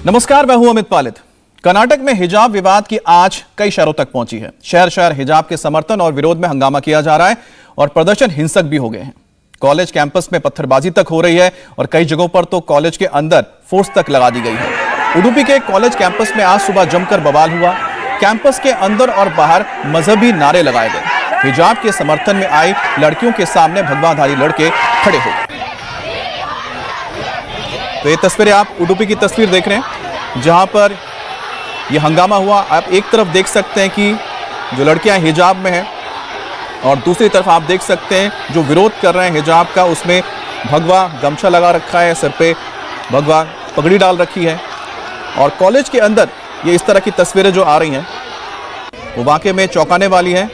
नमस्कार, मैं हूं अमित पालित। कर्नाटक में हिजाब विवाद की आज कई शहरों तक पहुंची है। शहर शहर हिजाब के समर्थन और विरोध में हंगामा किया जा रहा है और प्रदर्शन हिंसक भी हो गए हैं। कॉलेज कैंपस में पत्थरबाजी तक हो रही है और कई जगहों पर तो कॉलेज के अंदर फोर्स तक लगा दी गई है। उडुपी के कॉलेज कैंपस में आज सुबह जमकर बवाल हुआ। कैंपस के अंदर और बाहर मजहबी नारे लगाए गए। हिजाब के समर्थन में आई लड़कियों के सामने भगवाधारी लड़के खड़े हो गए। तो ये तस्वीरें आप उडुपी की तस्वीर देख रहे हैं जहां पर यह हंगामा हुआ। आप एक तरफ देख सकते हैं कि जो लड़कियां हिजाब में हैं और दूसरी तरफ आप देख सकते हैं जो विरोध कर रहे हैं हिजाब का, उसमें भगवा गमछा लगा रखा है, सिर पे भगवा पगड़ी डाल रखी है। और कॉलेज के अंदर ये इस तरह की तस्वीरें जो आ रही हैं वो वाकई में चौंकाने वाली हैं।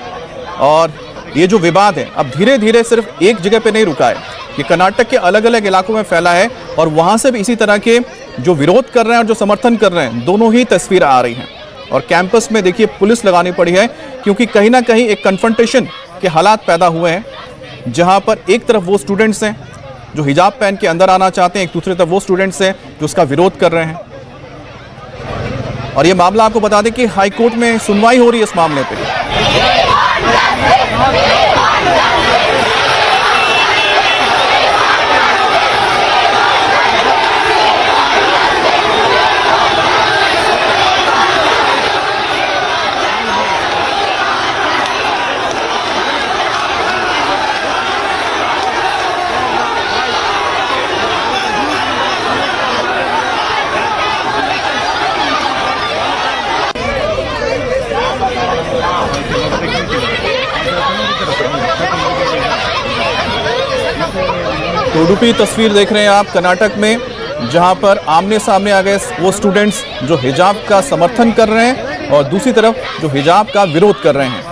और ये जो विवाद है अब धीरे धीरे सिर्फ एक जगह पे नहीं रुका है, ये कर्नाटक के अलग अलग इलाकों में फैला है और वहां से भी इसी तरह के जो विरोध कर रहे हैं और जो समर्थन कर रहे हैं दोनों ही तस्वीरें आ रही हैं। और कैंपस में देखिए पुलिस लगानी पड़ी है क्योंकि कहीं ना कहीं एक कन्फ्रंटेशन के हालात पैदा हुए हैं जहां पर एक तरफ वो स्टूडेंट्स हैं जो हिजाब पहन के अंदर आना चाहते हैं, एक दूसरी तरफ वो स्टूडेंट्स हैं जो उसका विरोध कर रहे हैं। और ये मामला आपको बता दें कि हाईकोर्ट में सुनवाई हो रही है इस मामले पर। तो उडुपी तस्वीर देख रहे हैं आप कर्नाटक में, जहां पर आमने सामने आ गए वो स्टूडेंट्स जो हिजाब का समर्थन कर रहे हैं और दूसरी तरफ जो हिजाब का विरोध कर रहे हैं।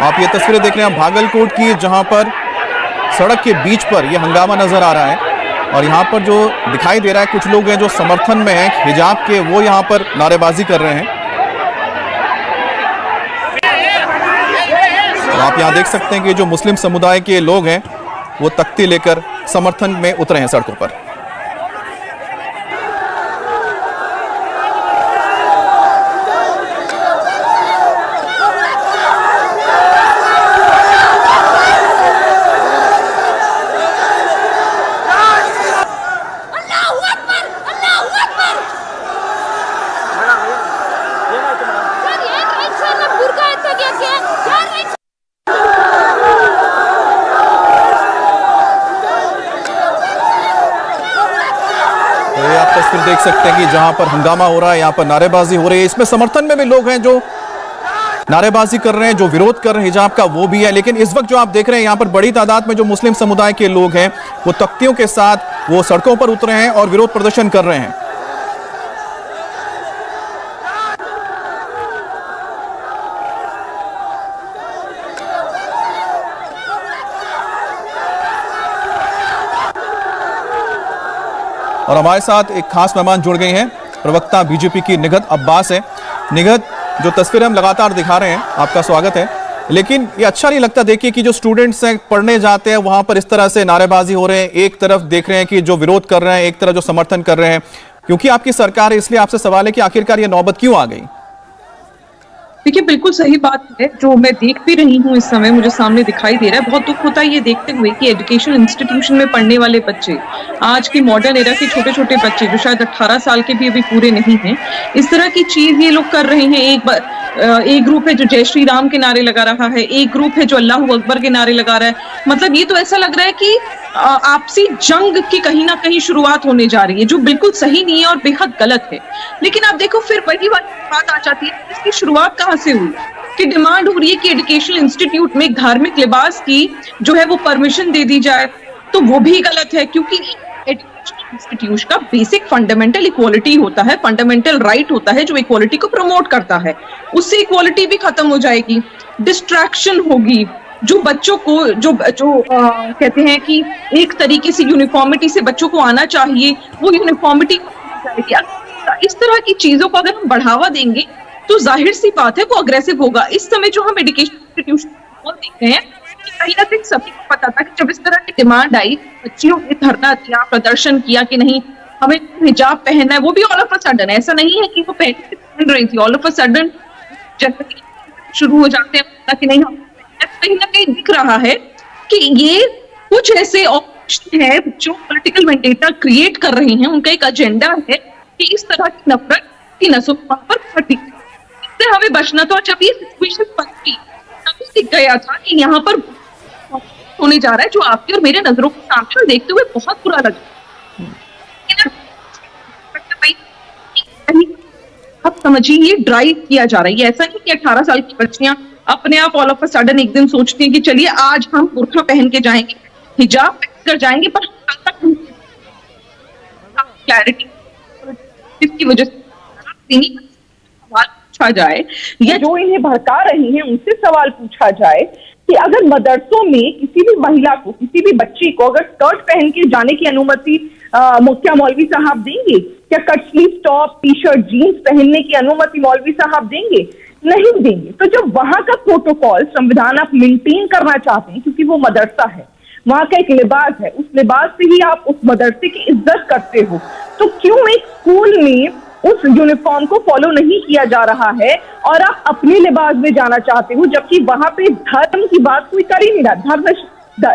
आप ये तस्वीरें देख रहे हैं भागलकोट की, जहां पर सड़क के बीच पर यह हंगामा नजर आ रहा है। और यहाँ पर जो दिखाई दे रहा है कुछ लोग हैं जो समर्थन में हैं हिजाब के, वो यहाँ पर नारेबाजी कर रहे हैं। तो आप यहाँ देख सकते हैं कि जो मुस्लिम समुदाय के लोग हैं वो तख्ती लेकर समर्थन में उतरे हैं सड़कों पर। आप तस्वीर देख सकते हैं कि जहां पर हंगामा हो रहा है, यहां पर नारेबाजी हो रही है। इसमें समर्थन में भी लोग हैं जो नारेबाजी कर रहे हैं, जो विरोध कर रहे हैं हिजाब का वो भी है। लेकिन इस वक्त जो आप देख रहे हैं यहां पर बड़ी तादाद में जो मुस्लिम समुदाय के लोग हैं वो तख्तियों के साथ वो सड़कों पर उतरे हैं और विरोध प्रदर्शन कर रहे हैं। और हमारे साथ एक खास मेहमान जुड़ गए हैं, प्रवक्ता बीजेपी की निगहत अब्बास है। निगहत, जो तस्वीरें हम लगातार दिखा रहे हैं, आपका स्वागत है। लेकिन ये अच्छा नहीं लगता देखिए कि जो स्टूडेंट्स हैं पढ़ने जाते हैं वहां पर इस तरह से नारेबाजी हो रहे हैं। एक तरफ देख रहे हैं कि जो विरोध कर रहे हैं, एक तरफ जो समर्थन कर रहे हैं। क्योंकि आपकी सरकार है इसलिए आपसे सवाल है कि आखिरकार ये नौबत क्यों आ गई? देखिए, बिल्कुल सही बात है जो मैं देख भी रही हूँ इस समय, मुझे सामने दिखाई दे रहा है। बहुत दुख होता है ये देखते हुए कि एजुकेशन इंस्टीट्यूशन में पढ़ने वाले बच्चे, आज के मॉडर्न एरा के छोटे छोटे बच्चे जो शायद 18 साल के भी अभी पूरे नहीं हैं, इस तरह की चीज ये लोग कर रहे हैं। एक ग्रुप है जो जय श्री राम के नारे लगा रहा है, एक ग्रुप है जो अल्लाह अकबर के नारे लगा रहा है। मतलब ये तो ऐसा लग रहा है कि आपसी जंग की कहीं ना कहीं शुरुआत होने जा रही है, जो बिल्कुल सही नहीं है और बेहद गलत है। लेकिन आप देखो फिर वही बात आ जाती है, इसकी शुरुआत कहाँ से हुई कि डिमांड हो रही है कि एजुकेशनल इंस्टीट्यूट में धार्मिक लिबास की जो है वो परमिशन दे दी जाए। तो वो भी गलत है क्योंकि एजुकेशनल इंस्टीट्यूट का बेसिक फंडामेंटल इक्वालिटी होता है, फंडामेंटल राइट होता है जो इक्वालिटी को प्रमोट करता है। उससे इक्वालिटी भी खत्म हो जाएगी, डिस्ट्रैक्शन होगी, जो बच्चों को जो कहते हैं कि एक तरीके से यूनिफॉर्मिटी से बच्चों को आना चाहिए, वो यूनिफॉर्मिटी जाएगी। इस तरह की चीजों को अगर हम बढ़ावा देंगे तो जाहिर सी बात है वो अग्रेसिव होगा। इस समय जो हम एजुकेशन इंस्टीट्यूशन माहौल देख रहे हैं कि कहीं ना कहीं सभी को पता था कि जब इस तरह की डिमांड आई, बच्चियों ने धरना दिया, प्रदर्शन किया कि नहीं हमें हिजाब पहनना है, वो भी ऑल ऑफ अ सडन, ऐसा नहीं है कि वो पहन रही थी, ऑल ऑफ अ सडन शुरू हो जाते हैं कि नहीं हम कहीं ना कहीं दिख रहा है कि ये कुछ ऐसे ऑप्शन है जो पॉलिटिकल वेंडेटा क्रिएट कर रहे हैं, उनका एक एजेंडा है कि इस तरह की नफरत की नसों पर फटी, इससे हमें बचना। तो जब ये सिचुएशन बनती तब दिख गया था कि यहाँ पर होने जा रहा है जो आपकी और मेरे नजरों के सामने देखते हुए बहुत बुरा लगा। अब समझिए ये ड्राइव किया जा रहा है, ये ऐसा नहीं कि 18 साल की बच्चियां अपने आप ऑल ऑफ अ सडन एक दिन सोचती हैं कि चलिए आज हम बुर्का पहन के जाएंगे, हिजाब पहन कर जाएंगे, पर क्लैरिटी इसकी वजह से सवाल पूछा जाए या जो इन्हें भड़का रही हैं उनसे सवाल पूछा जाए कि अगर मदरसों में किसी भी महिला को, किसी भी बच्ची को अगर स्कर्ट पहन के जाने की अनुमति क्या मौलवी साहब देंगे? क्या cut sleeve top, T shirt, jeans पहनने की अनुमति मौलवी साहब देंगे? नहीं देंगे। तो जब वहां का प्रोटोकॉल संविधान आप मेंटेन करना चाहते हैं, क्योंकि वो मदरसा है, वहां का एक लिबास है, उस लिबास से ही आप उस मदरसे की इज्जत करते हो, तो क्यों एक स्कूल में उस यूनिफॉर्म को फॉलो नहीं किया जा रहा है और आप अपने लिबास में जाना चाहते हो, जबकि वहां पे धर्म की बात कोई कर ही नहीं रहा।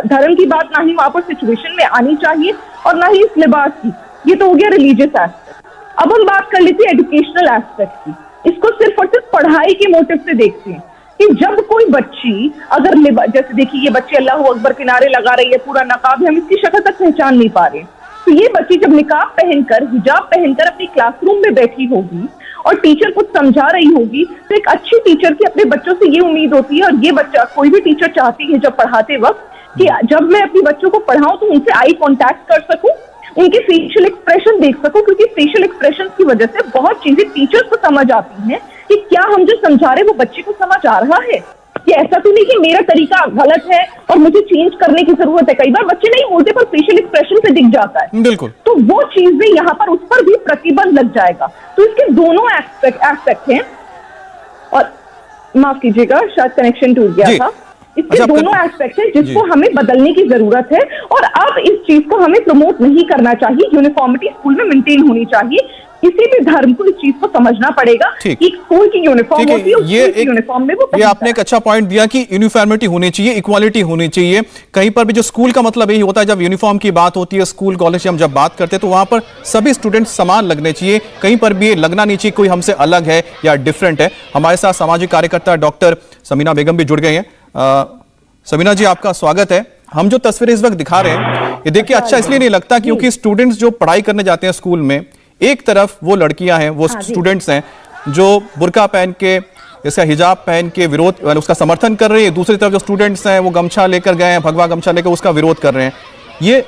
धर्म की बात ना ही वहां पर सिचुएशन में आनी चाहिए और ना ही इस लिबास की। ये तो हो गया रिलीजियस एस्पेक्ट। अब हम बात कर लेते हैं एजुकेशनल एस्पेक्ट की। इसको सिर्फ और सिर्फ पढ़ाई के मोटिव से देखते हैं कि जब कोई बच्ची अगर जैसे देखिए ये बच्ची अल्लाह अकबर के नारे लगा रही है, पूरा नकाब है, हम इसकी शक्ल तक पहचान नहीं पा रहे, तो ये बच्ची जब निकाब पहनकर, हिजाब पहनकर अपनी क्लासरूम में बैठी होगी और टीचर कुछ समझा रही होगी, तो एक अच्छी टीचर की अपने बच्चों से ये उम्मीद होती है, और ये बच्चा, कोई भी टीचर चाहती है जब पढ़ाते वक्त कि जब मैं अपने बच्चों को पढ़ाऊं तो उनसे आई कांटेक्ट कर सकूं, उनके फेशियल एक्सप्रेशन देख सकूं, क्योंकि फेशियल एक्सप्रेशन की वजह से बहुत चीजें टीचर्स को समझ आती हैं कि क्या हम जो समझा रहे वो बच्चे को समझ आ रहा है, कि ऐसा तो नहीं कि मेरा तरीका गलत है और मुझे चेंज करने की जरूरत है। कई बार बच्चे नहीं बोलते पर फेशियल एक्सप्रेशन से दिख जाता है। बिल्कुल। तो वो चीजें यहाँ पर, उस पर भी प्रतिबंध लग जाएगा। तो इसके दोनों एस्पेक्ट हैं, और माफ कीजिएगा शायद कनेक्शन टूट गया था। इसके दोनों एस्पेक्ट है जिसको हमें बदलने की जरूरत है, और अब इस चीज को हमें प्रमोट नहीं करना चाहिए। यूनिफॉर्मिटी स्कूल में मेंटेन होनी चाहिए। किसी भी धर्म को इस चीज को समझना पड़ेगा कि स्कूल की यूनिफॉर्म होती है, ये यूनिफॉर्म में वो, ये आपने एक अच्छा पॉइंट दिया कि यूनिफॉर्मिटी होनी चाहिए, इक्वालिटी होनी चाहिए। कहीं पर भी जो स्कूल का मतलब यही होता है, जब यूनिफॉर्म की बात होती है, स्कूल कॉलेज की हम जब बात करते हैं, तो वहां पर सभी स्टूडेंट समान लगने चाहिए। कहीं पर भी लगना नहीं चाहिए कोई हमसे अलग है या डिफरेंट है। हमारे साथ सामाजिक कार्यकर्ता डॉक्टर समीना बेगम भी जुड़ गए हैं। समीना जी, आपका स्वागत है। हम जो तस्वीरें इस वक्त दिखा रहे हैं, ये देखिए अच्छा इसलिए नहीं लगता क्योंकि स्टूडेंट्स जो पढ़ाई करने जाते हैं स्कूल में, एक तरफ वो लड़कियां हैं, वो स्टूडेंट्स हैं जो बुर्का पहन के, इसका हिजाब पहन के विरोध, उसका समर्थन कर रही है। दूसरी तरफ जो स्टूडेंट्स हैं वो गमछा लेकर गए हैं, भगवा गमछा लेकर उसका विरोध कर रहे हैं। ये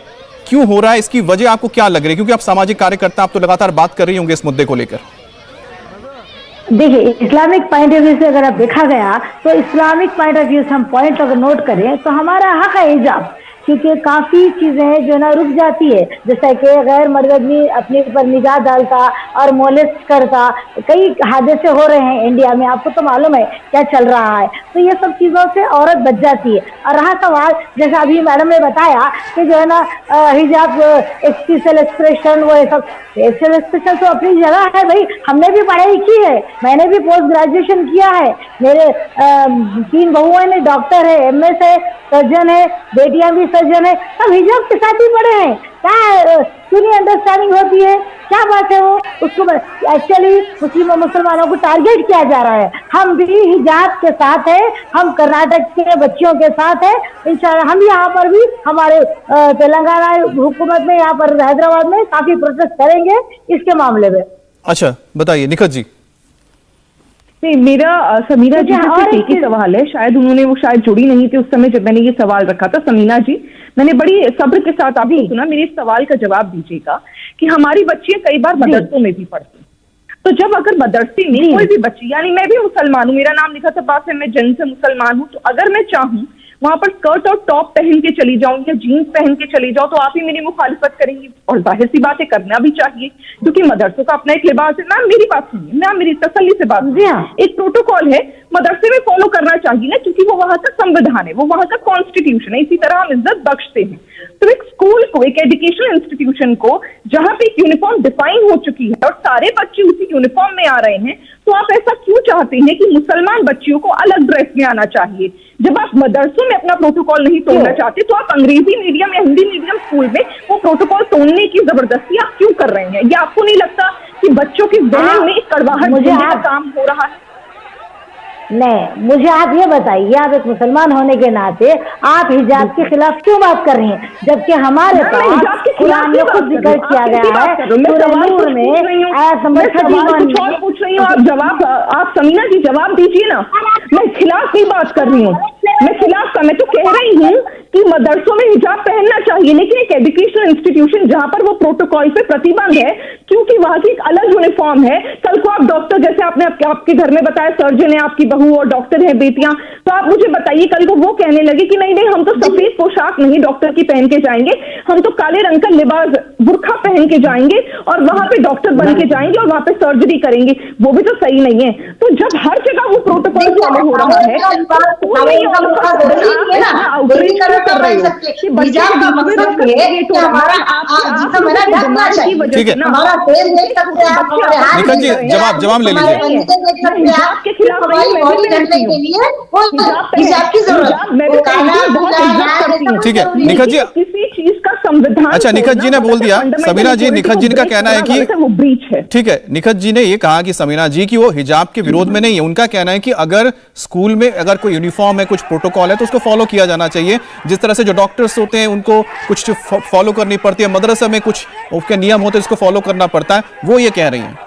क्यों हो रहा है? इसकी वजह आपको क्या लग रही है? क्योंकि आप सामाजिक कार्यकर्ता, आप तो लगातार बात कर रही होंगे इस मुद्दे को लेकर। देखिए, इस्लामिक पॉइंट ऑफ व्यू से अगर आप देखा गया तो इस्लामिक पॉइंट ऑफ व्यू से हम पॉइंट अगर नोट करें तो हमारा हक है हिजाब, क्योंकि काफ़ी चीज़ें जो ना रुक जाती है, जैसा कि गैर मर्द आदमी अपने ऊपर निगाह डालता और मोलेस्ट करता, कई हादसे हो रहे हैं इंडिया में, आपको तो मालूम है क्या चल रहा है। तो ये सब चीज़ों से औरत बच जाती है। और रहा सवाल, जैसा अभी मैडम ने बताया कि जो है ना हिजाब, फेशियल एक्सप्रेशन, वो सब फेशियल एक्सप्रेशन तो अपनी जगह है भाई, हमने भी पढ़ाई की है, मैंने भी पोस्ट ग्रेजुएशन किया है, मेरे 3 बहुएं ने डॉक्टर है, MS है, सर्जन है, बेटियां भी सर्जन है, सब हिजाब के साथ ही पढ़े हैं। क्या सुनी अंडरस्टैंडिंग होती है, क्या बात है वो, उसको एक्चुअली मुस्लिम और मुसलमानों को टारगेट किया जा रहा है। हम भी हिजाब के साथ है, हम कर्नाटक के बच्चियों के साथ है, इंशाल्लाह हम यहाँ पर भी हमारे तेलंगाना हुकूमत में, यहाँ पर हैदराबाद में काफी प्रोटेस्ट करेंगे इसके मामले में। अच्छा बताइए निखत जी। नहीं, मेरा समीना जी से एक ही सवाल है, शायद उन्होंने, वो शायद जुड़ी नहीं थी उस समय जब मैंने ये सवाल रखा था। समीना जी, मैंने बड़ी सब्र के साथ आपको सुना, मेरे इस सवाल का जवाब दीजिएगा कि हमारी बच्चियां कई बार मदरसों में भी पढ़ती, तो जब अगर मदरसे में कोई भी बच्ची, यानी मैं भी मुसलमान हूँ, मेरा नाम निखत अब्बास है, मैं जन्म से मुसलमान हूँ, तो अगर मैं चाहूँ वहां पर स्कर्ट और टॉप पहन के चली जाऊं या जीन्स पहन के चली जाओ तो आप ही मेरी मुखालिफत करेंगी, और जाहिर सी बात है करना भी चाहिए क्योंकि मदरसों का अपना एक लिबास है। मैम मेरी बात सुनिए, मैम मेरी तसल्ली से बात सुनिए, एक प्रोटोकॉल है मदरसे में फॉलो करना चाहिए ना, क्योंकि वो वहां का संविधान है, वो वहां का कॉन्स्टिट्यूशन है, इसी तरह हम इज्जत बख्शते हैं। तो एक स्कूल को, एक एजुकेशनल इंस्टीट्यूशन को जहां पे एक यूनिफॉर्म डिफाइन हो चुकी है और सारे बच्चे उसी यूनिफॉर्म में आ रहे हैं, तो आप ऐसा क्यों चाहते हैं कि मुसलमान बच्चियों को अलग ड्रेस में आना चाहिए? जब आप मदरसों में अपना प्रोटोकॉल नहीं तोड़ना चाहते तो आप अंग्रेजी मीडियम या हिंदी मीडियम स्कूल में वो प्रोटोकॉल तोड़ने की जबरदस्ती आप क्यों कर रहे हैं? या आपको नहीं लगता कि बच्चों के जहन में कड़वाहट मुझे का काम हो रहा है? नहीं, मुझे आप ये बताइए, आप एक मुसलमान होने के नाते आप हिजाब के खिलाफ क्यों बात कर रही हैं, जबकि हमारे पास कुरान में खुद जिक्र किया गया है, सूरह नूर में आयत नंबर 31 पूछ रही हूँ, आप जवाब, आप समीना जी जवाब दीजिए ना। मैं खिलाफ की बात कर रही हूँ, मैं खिलाफ का, मैं तो कह रही हूँ कि मदरसों में हिजाब पहनना चाहिए, लेकिन एक एजुकेशनल इंस्टीट्यूशन जहां पर वो प्रोटोकॉल पे प्रतिबंध है क्योंकि वहां की एक अलग यूनिफॉर्म है। कल को आप डॉक्टर, जैसे आपने आपके घर में बताया सर्जन है आपकी बहू और डॉक्टर है बेटियां, तो आप मुझे बताइए कल को वो कहने लगे कि नहीं नहीं हम तो सफेद पोशाक नहीं डॉक्टर की पहन के जाएंगे, हम तो काले रंग का लिबास बुर्खा पहन के जाएंगे और वहां पे डॉक्टर बन के जाएंगे और वहां पे सर्जरी करेंगे, वो भी तो सही नहीं है। तो जब हर जगह वो प्रोटोकॉल फॉलो हो रहा है ठीक है, निखत जी जवाब ले लीजिए। के खिलाफ ठीक है निखत जी, किसी चीज का संविधान, अच्छा निखत जी ने बोल दिया, समीना जी, निखत जी का कहना है कि वो ब्रीच है। ठीक है, निखत जी ने ये कहा कि समीना जी की वो हिजाब के विरोध में नहीं है, उनका कहना है कि अगर स्कूल में अगर कोई यूनिफॉर्म है, कुछ प्रोटोकॉल है तो उसको फॉलो किया जाना चाहिए। जिस तरह से जो डॉक्टर्स होते हैं उनको कुछ फॉलो करनी पड़ती है, मदरसा में कुछ उसके नियम होते हैं उसको फॉलो करना पड़ता है, वो ये कह रही हैं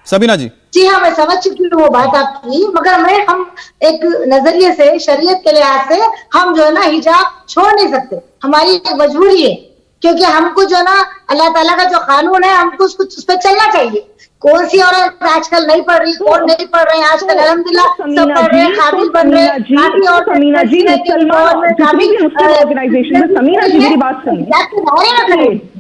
समीना जी। जी हाँ, मैं समझ चुकी हूँ वो बात आपकी, मगर हम एक नजरिए से, शरीयत के लिहाज से हम जो है ना हिजाब छोड़ नहीं सकते, हमारी एक मजबूरी है, क्योंकि हमको जो ना अल्लाह ताला का जो कानून है हमको उस पर चलना चाहिए। कौन सी औरत आजकल नहीं पढ़ रही, कौन नहीं पढ़ रहे हैं, आजकल अल्हम्दुलिल्लाह सब पढ़ रहे हैं, काबिल बन रहे हैं। समीना जी, ऑर्गेनाइजेशन में, समीना जी मेरी बात सुनिए,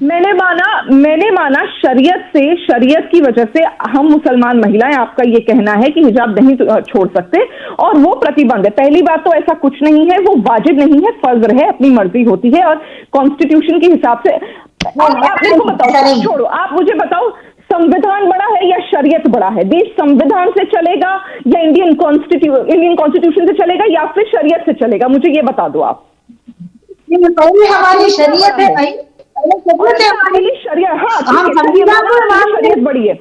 मैंने माना शरीयत से, शरीयत की वजह से हम मुसलमान महिलाएं, आपका ये कहना है कि हिजाब नहीं छोड़ सकते और वो प्रतिबंध है। पहली बात तो ऐसा कुछ नहीं है, वो वाजिब नहीं है, फर्ज है, अपनी मर्जी होती है और कॉन्स्टिट्यूशन के हिसाब से। आप मेरे को बताओ, छोड़ो, आप मुझे बताओ संविधान बड़ा है या शरीयत बड़ा है? देश संविधान से चलेगा या इंडियन कॉन्स्टिट्यूशन से चलेगा या फिर शरीयत से चलेगा? मुझे ये बता दो आप। पहले हमारी शरीयत है भाई, शरीयत, हाँ शरीयत बड़ी है,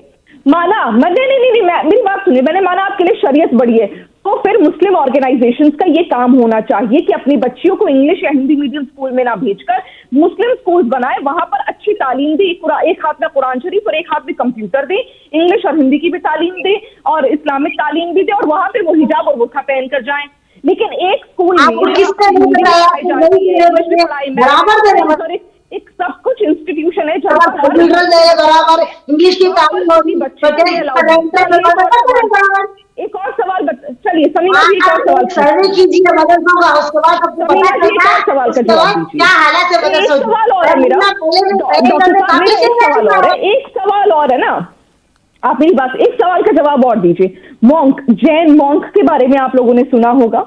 माना मैंने, नहीं मेरी बात सुनिए, मैंने माना आपके लिए शरीयत बड़ी है, तो फिर मुस्लिम ऑर्गेनाइजेशंस का ये काम होना चाहिए कि अपनी बच्चियों को इंग्लिश या हिंदी मीडियम स्कूल में ना भेजकर मुस्लिम स्कूल बनाए, वहां पर अच्छी तालीम दे, एक हाथ में कुरान शरीफ और एक हाथ में कंप्यूटर दे, इंग्लिश और हिंदी की भी तालीम दे और इस्लामिक तालीम भी दे और वहां पे वो हिजाब और बुर्का पहन कर जाएं। लेकिन एक स्कूल में एक सब कुछ इंस्टीट्यूशन है जहाँ बराबर इंग्लिश की तालीम होगी, एक और सवाल चलिए समीना जी, एक और सवाल कीजिए मदरसों का, उसके बाद सवाल का जवाब दीजिए। क्या हालत है? एक सवाल और है मेरा, एक सवाल और है ना, आप मेरी बात, एक सवाल का जवाब और दीजिए। मॉन्क, जैन मॉन्क के बारे में आप लोगों ने सुना होगा,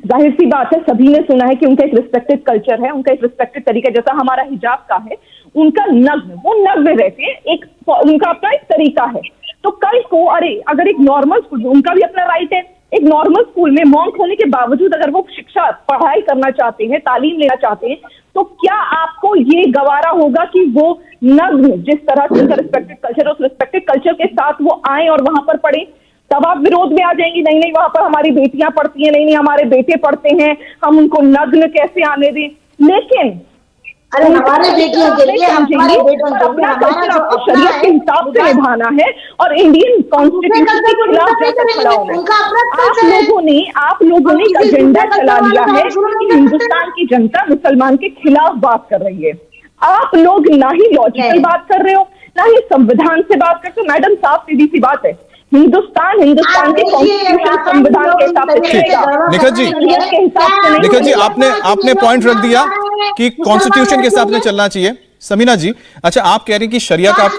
जाहिर सी बात है सभी ने सुना है कि उनका एक रिस्पेक्टेड कल्चर है, उनका एक रिस्पेक्टेड तरीका, जैसा हमारा हिजाब का है, उनका नग्न, वो नग्न रहते हैं, एक उनका अपना एक तरीका है। तो कल को अगर एक नॉर्मल स्कूल में, उनका भी अपना राइट है, एक नॉर्मल स्कूल में मॉन्क होने के बावजूद अगर वो शिक्षा, पढ़ाई करना चाहते हैं, तालीम लेना चाहते हैं, तो क्या आपको ये गवारा होगा कि वो नग्न, जिस तरह से उनका रिस्पेक्टेड कल्चर, उस रिस्पेक्टेड कल्चर के साथ वो आए और वहां पर पढ़े? तब आप विरोध में आ जाएंगी, नहीं नहीं वहां पर हमारी बेटियां पढ़ती हैं, नहीं नहीं हमारे बेटे पढ़ते हैं, हम उनको नग्न कैसे आने दें? लेकिन अरे हमारे बेटियों के लिए, हमारे बेटों के लिए आपको शरीयत के हिसाब से निभाना है और इंडियन कॉन्स्टिट्यूशन के खिलाफ जाकर खड़ा होना है। आप लोगों ने एजेंडा चला लिया है कि हिंदुस्तान की जनता मुसलमान के खिलाफ बात कर रही है। आप लोग ना ही लॉजिकल बात कर रहे हो, ना ही संविधान से बात करते हो। मैडम, साफ सीधी सी बात है हिंदुस्तान के कॉन्स्टिट्यूशन संविधान के हिसाब से चलेगा। निखत जी आपने पॉइंट रख दिया कि कॉन्स्टिट्यूशन के हिसाब से चलना चाहिए। समीना जी, अच्छा आप कह रही हैं कि शरिया का हम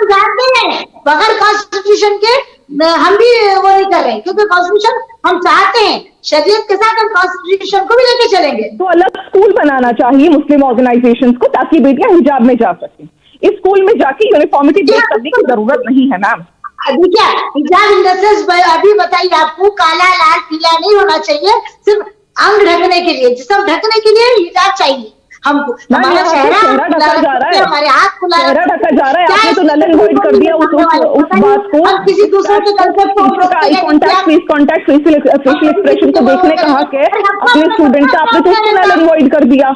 जानते हैं बगैर कॉन्स्टिट्यूशन के हम भी वो नहीं कर रहे हैं, क्योंकि कॉन्स्टिट्यूशन हम चाहते हैं, शरीयत के साथ हम कॉन्स्टिट्यूशन को भी लेके चलेंगे। तो अलग स्कूल बनाना चाहिए मुस्लिम ऑर्गेनाइजेशंस को, ताकि बेटियां हिजाब में जा सकें। इस स्कूल में जाके यूनिफॉर्मिटी ब्रेक करने की जरूरत नहीं है मैम। क्या हिजाब इंडस्ट्रीज अभी बताइए आपको, काला लाल पीला नहीं होना चाहिए, सिर्फ अंग ढकने के लिए, जिसम ढकने के लिए हिजाब चाहिए हमको। हमारा चेहरा ढका जा रहा है, हमारे हाथ खुला ढका जा रहा है। आपने तो नल एंड वॉइड कर दिया उस बात को। किसी दूसरे के eye contact, face contact, facial expression को देखने का हक है अपने स्टूडेंट का, आपने तो उसको नल एंड वॉइड कर दिया।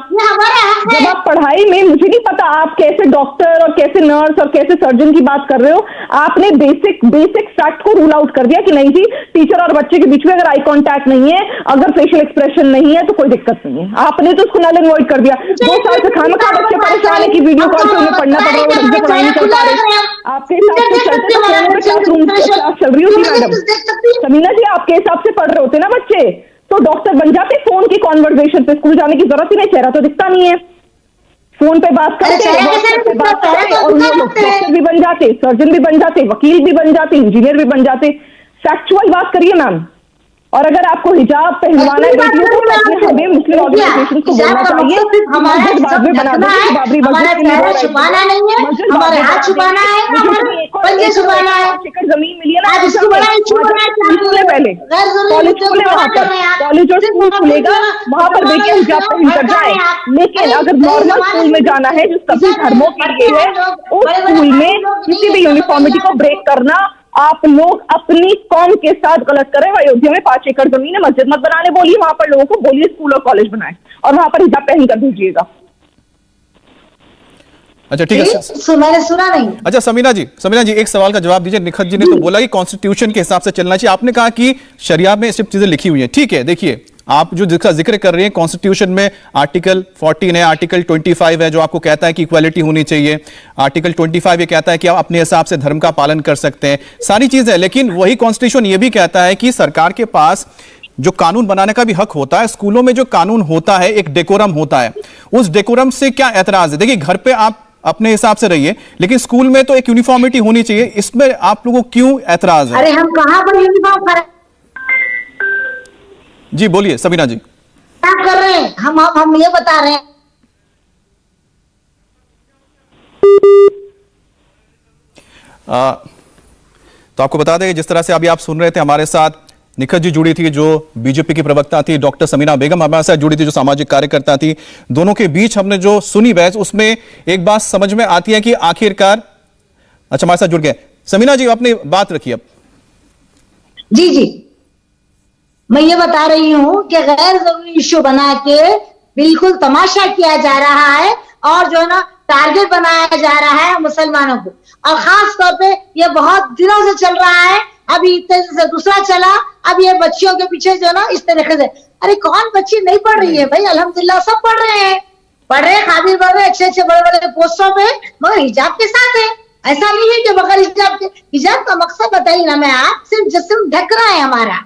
जब आप पढ़ाई में, मुझे नहीं पता आप कैसे डॉक्टर और कैसे नर्स और कैसे सर्जन की बात कर रहे हो, आपने बेसिक फैक्ट को रूल आउट कर दिया कि नहीं जी, टीचर और बच्चे के बीच में अगर आई कॉन्टैक्ट नहीं है, अगर फेशियल एक्सप्रेशन नहीं है तो कोई दिक्कत नहीं है। आपने तो उसको नल एंड वॉइड कर दिया। 2 साल से खाना बच्चे परेशान है कि वीडियो कॉल पे उन्हें पढ़ना पड़ रहा है, ढंग से पढ़ाई नहीं कर पा रहे। आपके हिसाब से चलते तो क्लासरूम क्लास चल रही होती मैडम। समीना जी, आपके हिसाब से पढ़ रहे होते ना बच्चे, तो डॉक्टर बन जाते फोन की कॉन्वर्सेशन पे, स्कूल जाने की जरूरत ही नहीं, चेहरा तो दिखता नहीं है, फोन पे बात करते हैं, और वो लोग डॉक्टर भी बन जाते, सर्जन भी बन जाते, वकील भी बन जाते, इंजीनियर भी बन जाते। फैक्चुअल बात करिए मैम। और अगर आपको हिजाब पहनवाना है बेटियों को, तो हमें मुस्लिम ऑर्गेनाइजेशन को बोलना चाहिए, मस्जिद बाद में बना देंगे, बाबरी मस्जिद के लिए छुपाना नहीं है, हमारे हाथ छुपाना है, पंजे छुपाना है, जमीन मिली है ना, पहले कॉलेज खुले, वहां पर कॉलेज और स्कूल खुलेगा, वहां पर बेटियां हिजाब पहन कर जाए। लेकिन अगर नॉर्मल स्कूल में जाना है जो सभी धर्मों के लिए है, उस स्कूल में किसी भी यूनिफॉर्मिटी को ब्रेक करना आप लोग अपनी कौम के साथ गलत कर रहे हैं। अयोध्या में 5 एकड़ जमीन है, मस्जिद मत बनाने बोलिए, वहां पर लोगों को बोलिए स्कूल और कॉलेज बनाए, और वहां पर हिजाब पहन कर दीजिएगा। अच्छा ठीक है, मैंने सुना नहीं। अच्छा समीना जी एक सवाल का जवाब दीजिए। निखत जी ने तो बोला कि कॉन्स्टिट्यूशन के हिसाब से चलना चाहिए, आपने कहा कि शरिया में सिर्फ चीजें लिखी हुई हैं। ठीक है, देखिए आप जो जिसका जिक्र कर रहे हैं, कॉन्स्टिट्यूशन में आर्टिकल 14 है, आर्टिकल 25 है जो आपको कहता है कि इक्वालिटी होनी चाहिए, आर्टिकल 25 ये कहता है कि आप अपने हिसाब से धर्म का पालन कर सकते हैं, सारी चीजें। लेकिन वही कॉन्स्टिट्यूशन ये भी कहता है कि सरकार के पास जो कानून बनाने का भी हक होता है। स्कूलों में जो कानून होता है, एक डेकोरम होता है, उस डेकोरम से क्या एतराज है? देखिए घर पे आप अपने हिसाब से रहिए, लेकिन स्कूल में तो एक यूनिफॉर्मिटी होनी चाहिए, इसमें आप लोगों को क्यों एतराज है? अरे हम कहां पर यूनिफॉर्म कर जी बोलिए समीना जी। क्या कर रहे हैं हम ये बता रहे हैं। तो आपको बता दें जिस तरह से अभी आप सुन रहे थे, हमारे साथ निखत जी जुड़ी थी जो बीजेपी की प्रवक्ता थी, डॉक्टर समीना बेगम हमारे साथ जुड़ी थी जो सामाजिक कार्यकर्ता थी। दोनों के बीच हमने जो सुनी बहस, उसमें एक बात समझ में आती है कि आखिरकार, अच्छा हमारे साथ जुड़ गए समीना जी, अपनी बात रखिए अब। जी मैं ये बता रही हूँ कि गैर जरूरी इश्यू बना के बिल्कुल तमाशा किया जा रहा है, और जो है ना टारगेट बनाया जा रहा है मुसलमानों को, और खास तौर पे ये बहुत दिनों से चल रहा है। अभी इस तरह से दूसरा चला, अब ये बच्चियों के पीछे जो ना इस तरीके से, अरे कौन बच्ची नहीं पढ़ रही है भाई? अल्हम्दुलिल्लाह सब पढ़ रहे हैं, काबिल बढ़ रहे, अच्छे बड़े बड़े पोस्टों पे, मगर हिजाब के साथ है। ऐसा नहीं है कि बगैर हिजाब के। हिजाब का मकसद बताइए ना मैं, आप सिर्फ जिस्म ढक रहा है हमारा,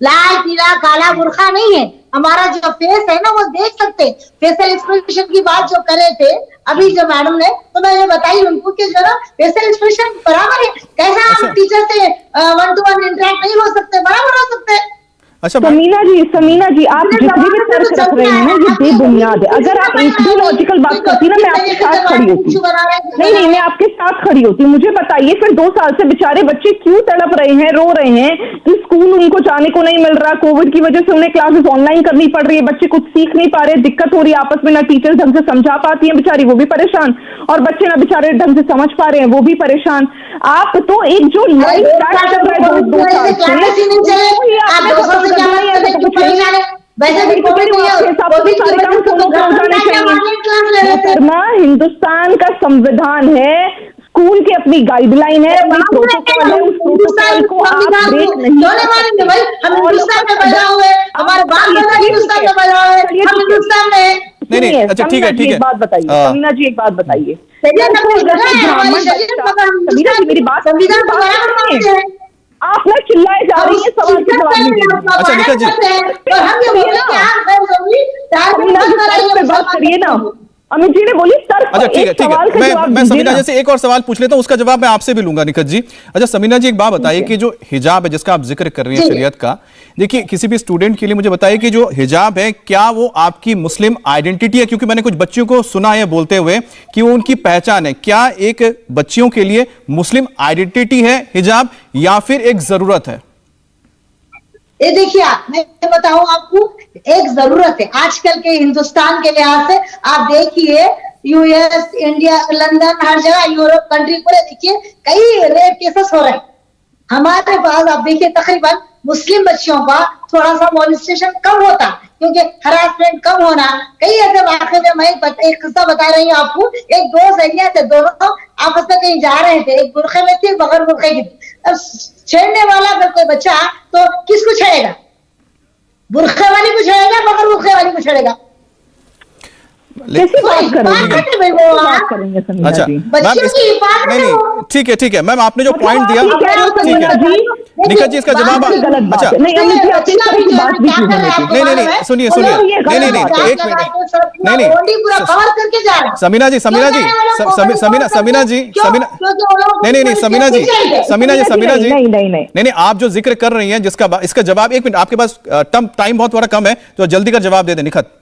लाल पीला काला बुरखा नहीं है, हमारा जो फेस है ना वो देख सकते। फेशियल एक्सप्रेशन की बात जो करे थे अभी जो मैडम ने, तो मैं ये बताई उनको कि जो ना फेशियल एक्सप्रेशन बराबर है। कैसा हम टीचर से 1-to-1 इंटरेक्ट नहीं हो सकते, बराबर हो सकते। अच्छा समीना जी आप जितनी भी तर्क रख रहे हैं ना ये बेबुनियाद है। अगर आप एक भी लॉजिकल बात करती ना मैं आपके साथ खड़ी होती। नहीं मैं आपके साथ खड़ी होती। मुझे बताइए फिर 2 साल से बेचारे बच्चे क्यों तड़प रहे हैं, रो रहे हैं कि स्कूल उनको जाने को नहीं मिल रहा, कोविड की वजह से उन्हें क्लासेस ऑनलाइन करनी पड़ रही है, बच्चे कुछ सीख नहीं पा रहे, दिक्कत हो रही है आपस में, ना टीचर ढंग से समझा पाती है बेचारी, वो भी परेशान, और बच्चे ना बेचारे ढंग से समझ पा रहे हैं, वो भी परेशान। आप तो एक जो लाइफ स्टार्ट कर रहे हैं 2 साल वैसे भी हिंदुस्तान का संविधान है, स्कूल की अपनी गाइडलाइन है, अपनी प्रोटोकॉल है, उस प्रोटोकॉल को आप ब्रेक नहीं मानेंगे भाई। हम हिंदुस्तान में पैदा हुए, हमारे बाप दादा हिंदुस्तान में पैदा हुए, हम हिंदुस्तान में। नहीं अच्छा ठीक है एक बात बताइए समीना जी, एक बात बताइए। मेरी बात संविधान आप ना चिल्लाए जा रही है, सवाल के जवाब नहीं दे रही। अच्छा निखत जी, तो हम ये बोले कि हाँ खैर जरूरी समीना जी तर्क पे बात करिए ना। अमित जी ने बोली तर्क अच्छा ठीक है एक सवाल का जवाब मैं दीजिए समीना ना। जी से एक और सवाल पूछ लेता हूं, उसका जवाब मैं आपसे भी लूंगा निखत जी। अच्छा समीना जी एक बात बताइए कि जो हिजाब है जिसका आप जिक्र कर रही हैं शरीयत का, देखिए किसी भी स्टूडेंट के लिए मुझे बताइए कि जो हिजाब है क्या वो आपकी मुस्लिम आइडेंटिटी है? क्योंकि मैंने कुछ बच्चियों को सुना है बोलते हुए कि वो उनकी पहचान है। क्या एक बच्चियों के लिए मुस्लिम आइडेंटिटी है हिजाब या फिर एक जरूरत है? ये देखिए मैं बताऊं आपको, एक जरूरत है आजकल के हिंदुस्तान के लिहाज से। आप देखिए यूएस, इंडिया, लंदन, हर जगह यूरोप कंट्री पूरे देखिए कई रेप केसेस हो रहे हैं। हमारे पास आप देखिए तकरीबन मुस्लिम बच्चियों का थोड़ा सा मॉलिस्टेशन कम होता क्योंकि हरासमेंट कम होना। कई ऐसे वाकये में मैं एक किस्सा बता रही हूँ आपको। एक दो सहेलियां थे, दोनों आपस में कहीं जा रहे थे, एक बुरखे में थी, बगैर बुरखे की थी। अब छेड़ने वाला अगर कोई बच्चा तो किसको छेड़ेगा? बुरखे वाली को छेड़ेगा, बगैर बुरखे वाली को छेड़ेगा? कैसी बात करेंगे समीना अच्छा जी? नहीं ठीक है मैम, आपने जो पॉइंट दिया ठीक है निखत जी, इसका जवाब गलत बात अच्छा है। नहीं अमित जी आप इस तरह की बात भी क्यों नहीं? नहीं सुनिए नहीं एक मिनट नहीं समीना जी नहीं आप जो जिक्र कर रही हैं जिसका इसका जवाब, एक मिनट आपके पास टाइम बहुत थोड़ा कम है तो जल्दी कर जवाब दे दें निखत।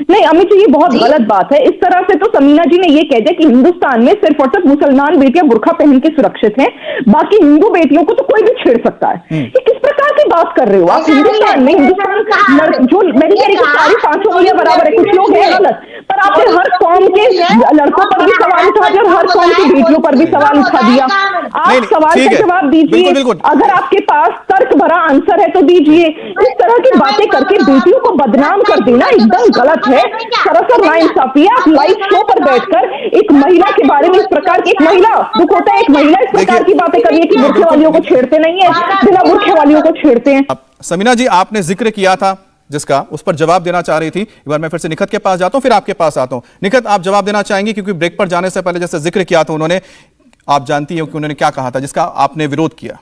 नहीं अमित जी ये बहुत गलत बात है। इस तरह से तो समीना जी ने ये कह दिया कि हिंदुस्तान में सिर्फ और सिर्फ मुसलमान बेटियां बुर्का पहन के सुरक्षित हैं, बाकी हिंदू बेटियों को तो कोई भी छेड़ सकता है। ये किस प्रकार की बात कर रहे हो आप? हिंदुस्तान में जो मेरी कह रही सारी 500 उंगलियां बराबर है, कुछ लोग हैं गलत, पर आपने हर कौम के लड़कों पर भी सवाल उठा दिया और हर कौम की बेटियों पर भी सवाल उठा दिया। आप सवाल का जवाब दीजिए, अगर आपके पास तर्क भरा आंसर है तो दीजिए। इस तरह की बातें करके बेटियों को बदनाम कर देना एकदम गलत है, सरासर नाइंसाफी है। आप लाइव शो पर बैठकर एक महिला के बारे में इस प्रकार की, एक महिला दुख होता है, एक महिला इस प्रकार की बातें करिए कि बुरखे वालियों को छेड़ते नहीं है, बिना बुरखे वालियों को छेड़ते हैं। समीना जी आपने जिक्र किया था जिसका उस पर जवाब देना चाह रही थी, एक बार मैं फिर से निखत के पास जाता हूं, फिर आपके पास आता हूं। निखत आप जवाब देना चाहेंगे क्योंकि ब्रेक पर जाने से पहले जैसे जिक्र किया था उन्होंने, आप जानती हैं कि उन्होंने क्या कहा था जिसका आपने विरोध किया।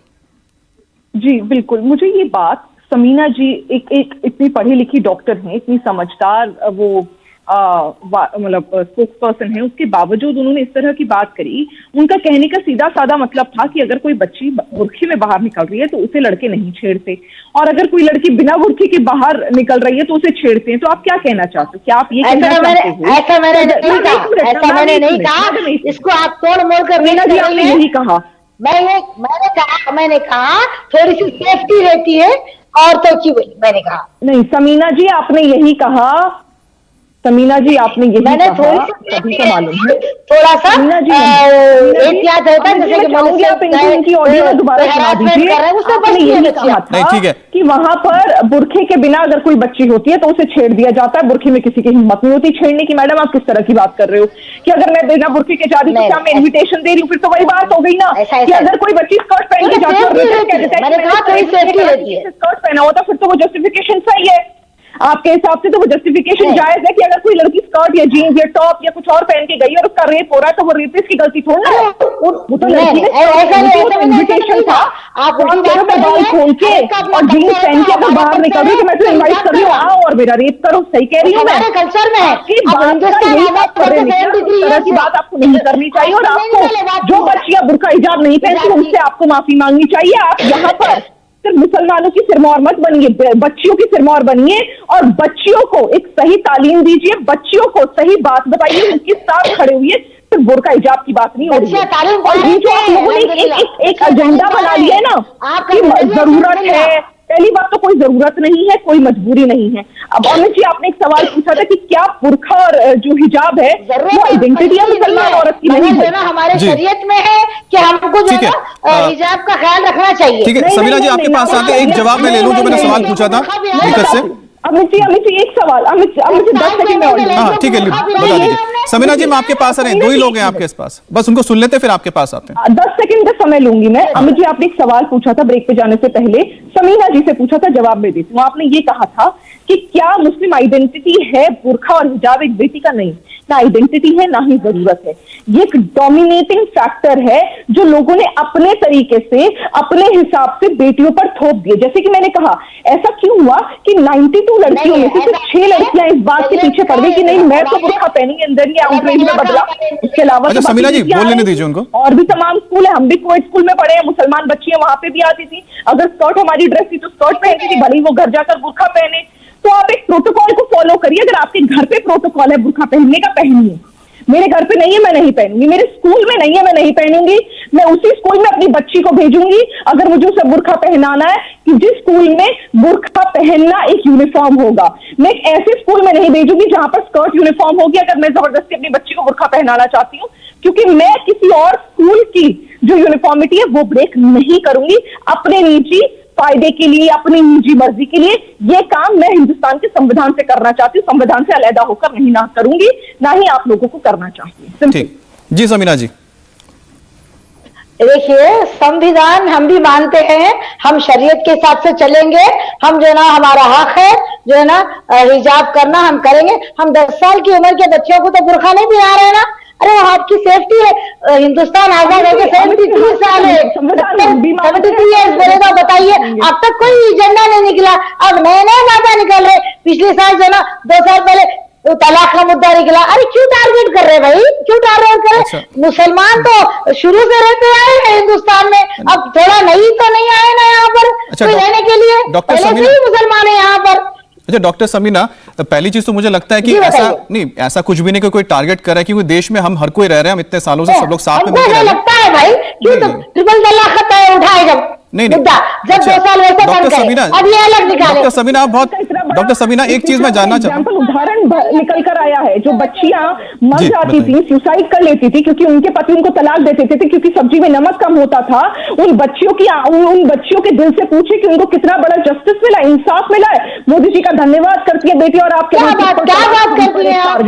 जी बिल्कुल, मुझे ये बात समीना जी एक इतनी पढ़ी लिखी डॉक्टर हैं, इतनी समझदार वो मतलब स्पोक्स पर्सन है, उसके बावजूद उन्होंने इस तरह की बात करी। उनका कहने का सीधा साधा मतलब था कि अगर कोई बच्ची बुर्खे में बाहर निकल रही है तो उसे लड़के नहीं छेड़ते, और अगर कोई लड़की बिना बुर्खे के बाहर निकल रही है तो उसे छेड़ते हैं। तो आप क्या कहना चाहते हो? क्या आप ये कहना चाहते हो? ऐसा मैंने नहीं कहा, इसको आप तोड़ मोड़ कर यही कहा। मैंने कहा थोड़ी सी सेफ्टी रहती है औरतों की, मैंने कहा नहीं। समीना जी आपने यही कहा, समीना जी आपने यही मैंने कहा, थोड़ी सी मालूम है थोड़ा सा एहतियात होता है, जैसे कि आप इनकी ऑडियो में दोबारा सुना दीजिए। आपने यही कहा था कि वहां पर बुरखे के बिना अगर कोई बच्ची होती है तो उसे छेड़ दिया जाता है, बुरखे में किसी की हिम्मत नहीं होती छेड़ने की। मैडम आप किस तरह की बात कर रहे हो कि अगर मैं बिना बुरखे के जा रही तो क्या मैं इन्विटेशन दे रही हूँ? फिर तो वही बात हो गई ना कि अगर कोई बच्ची स्कर्ट पहन के जाती है, स्कर्ट पहना होता फिर तो वो जस्टिफिकेशन सही है। आपके हिसाब से तो वो जस्टिफिकेशन जायज है कि अगर कोई लड़की स्कर्ट या जीन्स या टॉप या कुछ और पहन के गई और उसका रेप हो रहा है तो वो रेपिस्ट की गलती थोड़ी है। वो तो लड़की ने इन्विटेशन था, आप बाल खोल के और जीन्स पहन के अगर बाहर निकल रही तो मैं तो इन्वाइट कर रही हूँ, आओ और मेरा रेप करो। सही कह रही हूँ मैं, कल्चर में आपकी बात कर रहे हैं, इस तरह की बात आपको नहीं करनी चाहिए। और आपको जो बच्चियां बुर्का हिजाब नहीं पहनती उनसे आपको माफी मांगनी चाहिए। आप यहाँ पर सिर्फ मुसलमानों की सिरमौर मत बनिए, बच्चियों की सिरमौर बनिए और बच्चियों को एक सही तालीम दीजिए, बच्चियों को सही बात बताइए, उनके साथ खड़े हुए। सिर्फ बुर्का हिजाब की बात नहीं हो रही है। और ये जो आप लोगों ने एक एजेंडा बना लिया है ना कि जरूरत है, पहली बात तो कोई जरूरत नहीं है, कोई मजबूरी नहीं है। अब अमित जी आपने एक सवाल पूछा था कि क्या बुर्खा और जो हिजाब है वो आइडेंटिटी है मुसलमान औरत की? नहीं है, हमारे शरीयत में है कि हमको जो है हिजाब का ख्याल रखना चाहिए। ठीक है समीना जी आपके पास आते एक जवाब मैं ले लूं जो मैंने सवाल पूछा था निखत से। अमित जी एक सवाल, अमित जी 10 सेकंड में। हाँ ठीक है बता दीजिए। समीना जी मैं आपके पास आ रहे हैं, 2 ही लोग हैं आपके पास, बस उनको सुन लेते फिर आपके पास आते हैं। 10 सेकंड का समय लूंगी मैं। अमित जी आपने एक सवाल पूछा था ब्रेक पे जाने से पहले, समीना जी से पूछा था, जवाब में देती हूँ। आपने ये कहा था कि क्या मुस्लिम आइडेंटिटी है बुर्खा और हिजाब एक बेटी का? नहीं, ना आइडेंटिटी है, ना ही जरूरत है। ये एक डोमिनेटिंग फैक्टर है जो लोगों ने अपने तरीके से, अपने हिसाब से बेटियों पर थोप दिए। जैसे कि मैंने कहा, ऐसा क्यों हुआ कि 92 लड़कियों में से सिर्फ 6 लड़कियां इस बात के पीछे पड़ गई कि नहीं मैं तो बुर्का पहनेंगे, अंदर ये आउटरेज में बदला। इसके अलावा अच्छा समीना जी, बोल लेने दीजिए उनको। और भी तमाम स्कूल है, हम भी कोविड स्कूल में पढ़े हैं, मुसलमान बच्चियां वहां पे भी आती थी, अगर स्कर्ट हमारी ड्रेस थी तो स्कर्ट पहनती थी, भले ही वो घर जाकर बुर्का पहने। तो आप एक प्रोटोकॉल को फॉलो करिए। अगर आपके घर पे प्रोटोकॉल है बुर्का पहनने का, पहनिए। मेरे घर पे नहीं है, मैं नहीं पहनूंगी। मेरे स्कूल में नहीं है, मैं नहीं पहनूंगी। मैं उसी स्कूल में अपनी बच्ची को भेजूंगी अगर मुझे उसे बुर्का पहनाना है, कि जिस स्कूल में बुर्का पहनना एक यूनिफॉर्म होगा। मैं एक ऐसे स्कूल में नहीं भेजूंगी जहां पर स्कर्ट यूनिफॉर्म होगी, अगर मैं जबरदस्ती अपनी बच्ची को बुर्का पहनाना चाहती हूँ, क्योंकि मैं किसी और स्कूल की जो यूनिफॉर्मिटी है वो ब्रेक नहीं करूंगी अपने निजी फायदे के लिए, अपनी निजी मर्जी के लिए। ये काम मैं हिंदुस्तान के संविधान से करना चाहती हूँ, संविधान से अलहदा होकर नहीं ना करूंगी, ना ही आप लोगों को करना चाहती हूँ। ठीक जी समीना जी। देखिए, संविधान हम भी मानते हैं, हम शरीयत के हिसाब से चलेंगे। हम जो है ना, हमारा हक है जो है ना हिजाब करना, हम करेंगे। हम 10 साल की उम्र के बच्चों को तो बुर्का नहीं पहना रहे ना। अरे आपकी सेफ्टी है। हिंदुस्तान आजाद होकर 73 साल है, 73 ईयर्स बोले तो बताइए, अब तक कोई एजेंडा नहीं निकला। अब नए नए बातें निकल रहे। पिछले साल जो ना 2 साल पहले तो तलाक का मुद्दा निकला। अरे क्यों टारगेट कर रहे भाई, क्यों टारगेट कर रहे? मुसलमान तो शुरू से रहते आए हैं हिंदुस्तान में, अब थोड़ा नहीं तो नहीं आए ना यहाँ पर कोई रहने के लिए, पहले से ही मुसलमान है यहाँ पर। अच्छा डॉक्टर समीना, पहली चीज तो मुझे लगता है कि ऐसा नहीं, ऐसा कुछ भी नहीं कि कोई टारगेट कर रहा है, क्योंकि देश में हम हर कोई रह रहे हैं, हम इतने सालों से सब लोग साथ में मिलकर रह रहे हैं। लगता है भाई, क्यों तो ट्रिपल तलाक का उठाए जब मुद्दा, जब 2 साल वैसे बंद करे, अब ये अलग निकाले। डॉक्टर समीना आप बहुत, डॉक्टर समीना एक चीज मैं जानना चाहता हूँ, उदाहरण निकल कर आया है, जो बच्चियां मर जाती थी, सुसाइड कर लेती थी क्योंकि उनके पति उनको तलाक देते थे क्योंकि सब्जी में नमक कम होता था। उन बच्चियों के दिल से पूछे कि उनको कितना बड़ा जस्टिस मिला, इंसाफ मिला है। मोदी जी का धन्यवाद करती है बेटी, और आपके क्या बात करती है आप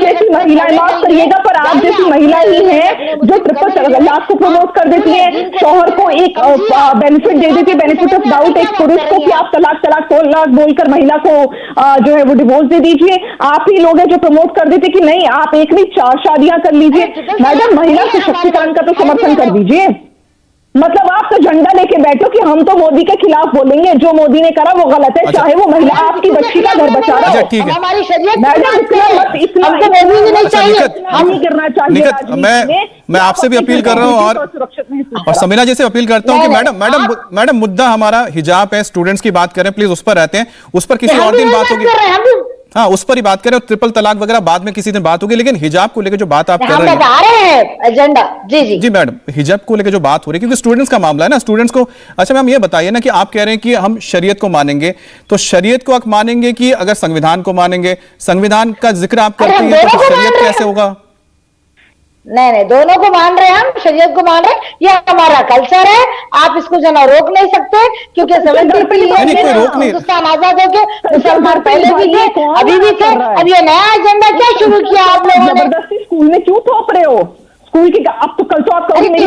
जैसी महिलाएं, माफ करिएगा पर आप जैसी महिला ही है जो ट्रिपल तलाक को प्रमोट कर देती है, शौहर को एक बेनिफिट दे देती है, बेनिफिट ऑफ डाउट एक पुरुष को कि आप तलाक बोलकर महिला को जो है वो डिवोर्स दे दीजिए। आप ही लोग हैं जो प्रमोट कर देते कि नहीं आप एक नहीं 4 शादियां कर लीजिए। मैडम, महिला सशक्तिकरण का तो समर्थन कर दीजिए। मतलब आप तो झंडा लेके बैठो कि हम तो मोदी के खिलाफ बोलेंगे, जो मोदी ने करा वो गलत है। चाहे वो महिला आपकी बच्ची का घर बचा रहा हो। ठीक है हमारी शरीयत मैडम, इतना मोदी नहीं चाहिए, हम नहीं करना चाहिए। मैं आपसे भी अपील कर रहा हूँ और समीना जी से अपील करता हूँ कि मैडम मुद्दा हमारा हिजाब है, स्टूडेंट्स की बात करें प्लीज, उस पर रहते हैं, उस पर किसी और दिन बात होगी। हाँ, उस पर ही बात करें, और ट्रिपल तलाक वगैरह बाद में किसी दिन बात होगी, लेकिन हिजाब को लेकर जो बात आप कर रहे हैं एजेंडा, जी मैडम, हिजाब को लेकर जो बात हो रही है, क्योंकि स्टूडेंट्स का मामला है ना, स्टूडेंट्स को। अच्छा मैम ये बताइए ना कि आप कह रहे हैं कि हम शरीयत को मानेंगे, तो शरीयत को आप मानेंगे कि अगर संविधान को मानेंगे? संविधान का जिक्र आप करती हैं तो शरीयत कैसे होगा? नहीं, दोनों को मान रहे हैं, हम शरीयत को मान रहे हैं, ये हमारा कल्चर है। आप इसको जो ना रोक नहीं सकते, क्योंकि 73 हिंदुस्तान आजाद होके मुसलमान पहले भी थे, अभी भी थे। अब ये नया एजेंडा क्या शुरू किया आप लोगों ने? जबरदस्ती स्कूल में क्यों थोप रहे हो? स्कूल की अब तो कल तो आप स्कूल में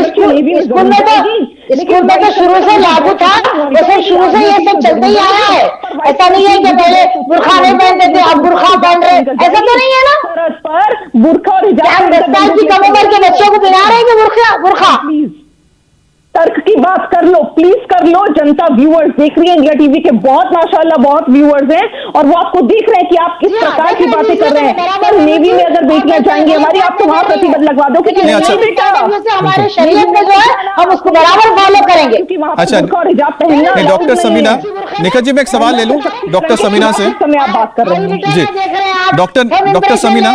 तो शुरू से लागू था, वैसे शुरू से ये सब चलते ही आया है। ऐसा नहीं है कि पहले बुर्खा नहीं पहनते थे अब बुर्खा पहन रहे, ऐसा तो नहीं है ना। पर बुर्खा और हिजाब 10 साल की कम उम्र के बच्चों को पहना रहे हैं बुर्खा। तर्क की बात कर लो, प्लीज कर लो। जनता व्यूअर्स देख रही है इंडिया टीवी के, बहुत माशाल्लाह बहुत व्यूअर्स हैं और वो आपको देख रहे हैं कि आप किस प्रकार की बातें कर रहे हैं। पर नेवी में अगर बेटियां जाएंगी हमारी, आप तो वहां प्रतिबंध लगवा दो कि नहीं बेटा, हमारे शरीयत में जो है हम उसको बराबर फॉलो करेंगे। अच्छा डॉक्टर समीना, निखत जी मैं एक सवाल ले लूं डॉक्टर समीना से, आप बात कर रहे हैं जी डॉक्टर समीना,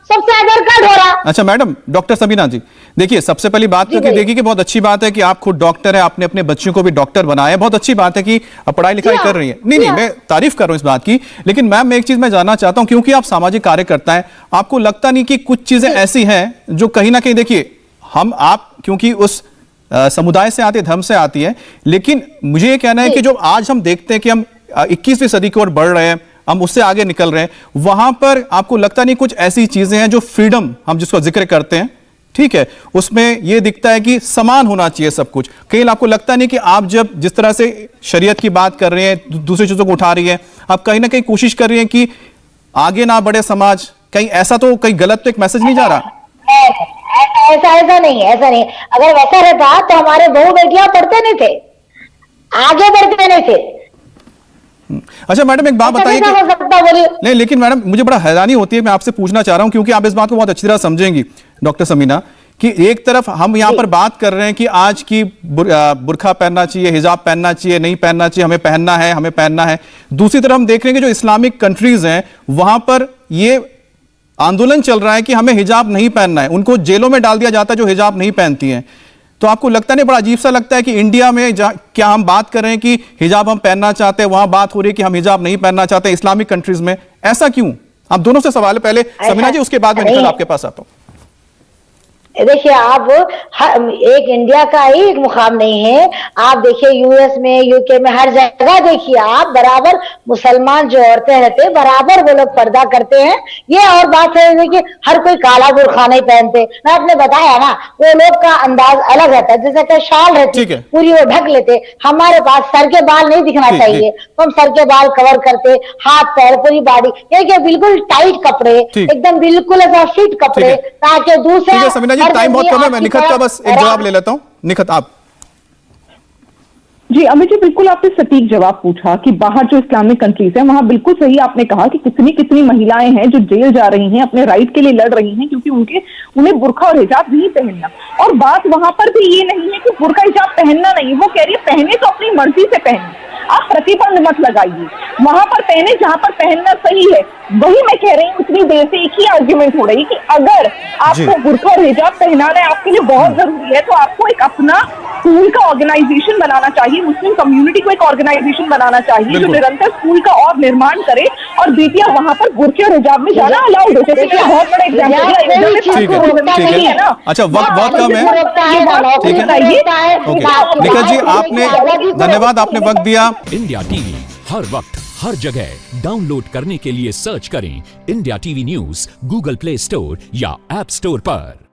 सबसे आधार कार्ड हो रहा। अच्छा मैडम, डॉक्टर समीना जी देखिए, सबसे पहली बात तो देखिए कि बहुत अच्छी बात है कि आप खुद डॉक्टर हैं, आपने अपने बच्चों को भी डॉक्टर बनाया है, बहुत अच्छी बात है कि पढ़ाई लिखाई कर रही है। नहीं मैं तारीफ कर रहा हूं इस बात की, लेकिन मैम मैं एक चीज मैं जानना चाहता हूं, क्योंकि आप सामाजिक कार्यकर्ता हैं, आपको लगता नहीं कि कुछ चीजें ऐसी हैं जो कहीं ना कहीं, देखिए आप क्योंकि उस समुदाय से आते, धर्म से आती है, लेकिन मुझे ये कहना है कि जो आज हम देखते हैं कि हम 21वीं सदी की ओर बढ़ रहे हैं, हम उससे आगे निकल रहे हैं, वहां पर आपको लगता नहीं कुछ ऐसी चीजें हैं जो फ्रीडम हम जिसको जिक्र करते हैं, ठीक है, उसमें यह दिखता है कि समान होना चाहिए सब कुछ। कहीं आपको लगता नहीं कि आप जब जिस तरह से शरीयत की बात कर रहे हैं, दूसरी चीजों को उठा रही है, आप कहीं ना कहीं कोशिश कर रही हैं कि आगे ना बढ़े समाज, कहीं ऐसा तो कहीं गलत तो एक मैसेज नहीं जा रहा? ऐसा नहीं, ऐसा नहीं। अगर वैसा रहता तो हमारे बहू बेटियां पढ़ते नहीं थे, आगे बढ़ते नहीं थे। अच्छा मैडम, एक बात बताइए हो सकता बोलिए। नहीं, लेकिन मैडम मुझे बड़ा हैरानी होती है, मैं आपसे पूछना चाह रहा हूं क्योंकि आप इस बात को बहुत अच्छी तरह समझेंगी डॉक्टर समीना, कि एक तरफ हम यहां पर बात कर रहे हैं कि आज की बुर्का पहनना चाहिए, हिजाब पहनना चाहिए, नहीं पहनना चाहिए, हमें पहनना है, हमें पहनना है। दूसरी तरफ हम देख रहे हैं कि जो इस्लामिक कंट्रीज हैं वहां पर ये आंदोलन चल रहा है कि हमें हिजाब नहीं पहनना है, उनको जेलों में डाल दिया जाता है जो हिजाब नहीं पहनती हैं। तो आपको लगता नहीं बड़ा अजीब सा लगता है कि इंडिया में क्या हम बात कर रहे हैं कि हिजाब हम पहनना चाहते हैं, वहां बात हो रही है कि हम हिजाब नहीं पहनना चाहते इस्लामिक कंट्रीज में, ऐसा क्यों? आप दोनों से सवाल है, पहले समीना जी उसके बाद में निकल आपके पास आता हूं। देखिए, आप एक इंडिया का ही एक मुकाम नहीं है। आप देखिए यूएस में, यूके में, हर जगह देखिए आप बराबर मुसलमान जो औरतें रहते हैं बराबर वो लोग पर्दा करते हैं। ये और बात है देखिए, हर कोई काला बुर्खा नहीं पहनते। मैं आपने बताया ना, वो लोग का अंदाज अलग रहता है, जैसे कि शाल रहती है पूरी वो ढक लेते। हमारे पास सर के बाल नहीं दिखना चाहिए तो हम सर के बाल कवर करते, हाथ पैर पूरी बॉडी, ये बिल्कुल टाइट कपड़े, एकदम बिल्कुल ऐसा फिट कपड़े, ताकि दूसरे टाइम बहुत कम है, मैं निखत का बस एक जवाब ले लेता हूं। निखत आप। जी अमित जी, बिल्कुल आपने सटीक जवाब पूछा कि बाहर जो इस्लामिक कंट्रीज है वहां बिल्कुल सही आपने कहा कि कितनी कितनी महिलाएं हैं जो जेल जा रही हैं, अपने राइट के लिए लड़ रही हैं क्योंकि उन्हें बुर्का और हिजाब नहीं पहनना। और बात वहां पर भी ये नहीं है कि बुर्का हिजाब पहनना नहीं, वो कह रही है पहने तो अपनी मर्जी से पहने, आप प्रतिबंध मत लगाइए, वहां पर पहने जहां पर पहनना सही है। वही मैं कह रही हूँ, इतनी देर से एक ही आर्ग्यूमेंट हो रही कि अगर आपको बुर्का और हिजाब पहनाना है, आपके लिए बहुत जरूरी है, तो आपको एक अपना स्कूल का ऑर्गेनाइजेशन बनाना चाहिए, मुस्लिम कम्युनिटी को एक ऑर्गेनाइजेशन बनाना चाहिए जो निरंतर स्कूल का और निर्माण करे और बेटियां वहां पर बुर्के और हिजाब में जाना अलाउड हो। जैसे कि बहुत बड़ा एग्जाम्पल है ना। अच्छा, वक्त बहुत कम है, ठीक है। निखत जी आपने धन्यवाद, आपने वक्त दिया। इंडिया टीवी हर वक्त हर जगह डाउनलोड करने के लिए सर्च करें India TV news Google play store या ऐप स्टोर पर।